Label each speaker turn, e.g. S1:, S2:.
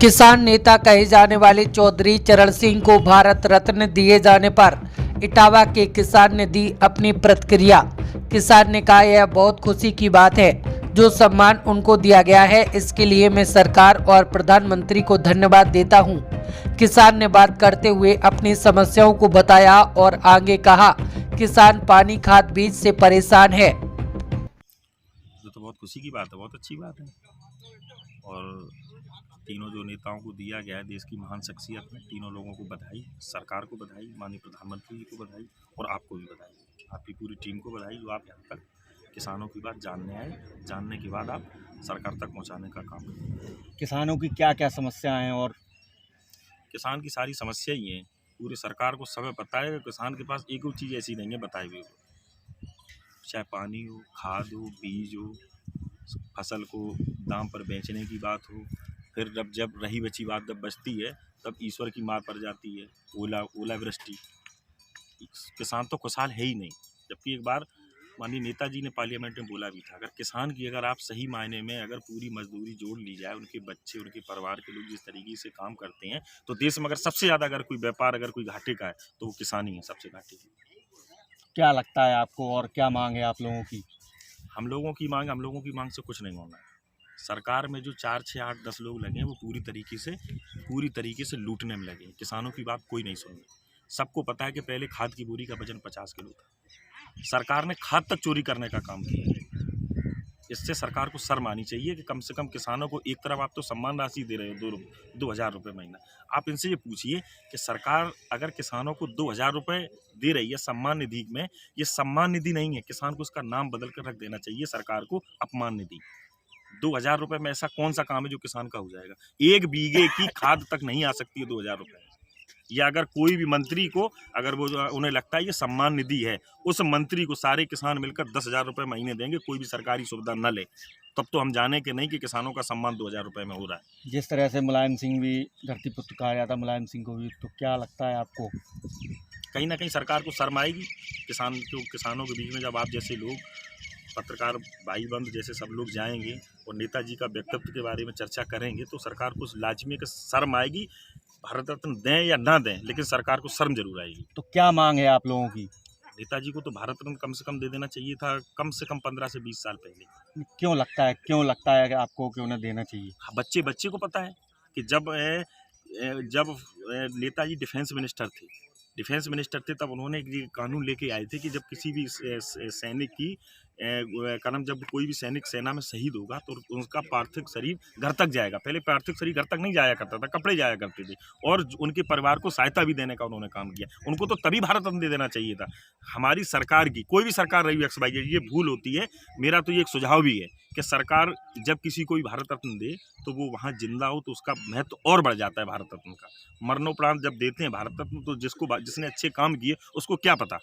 S1: किसान नेता कहे जाने वाले चौधरी चरण सिंह को भारत रत्न दिए जाने पर इटावा के किसान ने दी अपनी प्रतिक्रिया। किसान ने कहा, यह बहुत खुशी की बात है जो सम्मान उनको दिया गया है, इसके लिए मैं सरकार और प्रधानमंत्री को धन्यवाद देता हूं। किसान ने बात करते हुए अपनी समस्याओं को बताया और आगे कहा, किसान पानी खाद बीज से परेशान है।
S2: तो बहुत खुशी की बात है, बहुत अच्छी बात है। और तीनों जो नेताओं को दिया गया है, देश की महान शख्सियत है, तीनों लोगों को बधाई, सरकार को बधाई, माननीय प्रधानमंत्री जी को बधाई और आपको भी बधाई, आपकी पूरी टीम को बधाई जो आप यहाँ तक किसानों की बात जानने आए, जानने के बाद आप सरकार तक पहुँचाने का काम करें।
S3: किसानों की क्या क्या समस्याएं हैं और
S2: किसान की सारी समस्या ही हैं, पूरी सरकार को सब पता है। किसान के पास एक चीज़ ऐसी नहीं है बताई हुई, चाहे पानी हो, खाद हो, बीज हो, फसल को दाम पर बेचने की बात हो, फिर जब रही बची बात जब बचती है तब ईश्वर की मार पड़ जाती है, ओलावृष्टि। किसान तो खुशहाल है ही नहीं। जबकि एक बार माननीय नेताजी ने पार्लियामेंट में बोला भी था, अगर किसान की अगर आप सही मायने में अगर पूरी मजदूरी जोड़ ली जाए, उनके बच्चे उनके परिवार के लोग जिस तरीके से काम करते हैं, तो देश में अगर सबसे ज़्यादा अगर कोई व्यापार अगर कोई घाटे का है तो वो किसान ही है, सबसे घाटे की।
S3: क्या लगता है आपको और क्या मांग है आप लोगों की?
S2: हम लोगों की मांग से कुछ नहीं होना है। सरकार में जो 4, 6, 8, 10 लोग लगे हैं वो पूरी तरीके से लूटने में लगे हैं। किसानों की बात कोई नहीं सुन रही। सबको पता है कि पहले खाद की बोरी का वजन 50 किलो था, सरकार ने खाद तक चोरी करने का काम किया है। इससे सरकार को शर्म आनी चाहिए कि कम से कम किसानों को एक तरफ आप तो सम्मान राशि दे रहे हो 2,000 रुपये महीना। आप इनसे ये पूछिए कि सरकार अगर किसानों को 2,000 रुपये दे रही है सम्मान निधि में, ये सम्मान निधि नहीं है, किसान को उसका नाम बदल कर रख देना चाहिए सरकार को अपमान निधि। 2,000 रुपये में ऐसा कौन सा काम है जो किसान का हो जाएगा? 1 बीघे की खाद तक नहीं आ सकती है 2,000 रुपये। या अगर कोई भी मंत्री को अगर वो उन्हें लगता है ये सम्मान निधि है, उस मंत्री को सारे किसान मिलकर 10,000 रुपये महीने देंगे, कोई भी सरकारी सुविधा न ले, तब तो हम जाने के नहीं कि किसानों का सम्मान 2,000 रुपये में हो रहा है।
S3: जिस तरह से मुलायम सिंह भी धरती पुत्र कहा जाता मुलायम सिंह को भी, तो क्या लगता है आपको?
S2: कहीं ना कहीं सरकार को शर्म आएगी। किसानों के बीच में जब आप जैसे लोग, पत्रकार भाई बंद जैसे सब लोग जाएंगे और नेताजी का व्यक्तित्व के बारे में चर्चा करेंगे, तो सरकार को लाजमी का शर्म आएगी। भारत रत्न दें या ना दें, लेकिन सरकार को शर्म जरूर आएगी।
S3: तो क्या मांग है आप लोगों की?
S2: नेताजी को तो भारत रत्न कम से कम दे देना चाहिए था, कम से कम 15 से 20 साल पहले।
S3: क्यों लगता है कि आपको कि उन्हें देना चाहिए?
S2: बच्चे को पता है कि जब नेताजी डिफेंस मिनिस्टर थे तब उन्होंने ये कानून लेके आए थे कि जब किसी भी सैनिक की जब कोई भी सैनिक सेना में शहीद होगा तो उसका पार्थिव शरीर घर तक जाएगा। पहले पार्थिव शरीर घर तक नहीं जाया करता था, कपड़े जाया करते थे, और उनके परिवार को सहायता भी देने का उन्होंने काम किया। उनको तो तभी भारत रत्न दे देना चाहिए था। हमारी सरकार की, कोई भी सरकार रही XYZ, ये भूल होती है। मेरा तो ये एक सुझाव भी है कि सरकार जब किसी को भी भारत रत्न दे तो वो वहाँ जिंदा हो तो उसका महत्व और बढ़ जाता है भारत रत्न का। मरणोपरांत जब देते हैं भारत रत्न तो जिसने अच्छे काम किए उसको क्या पता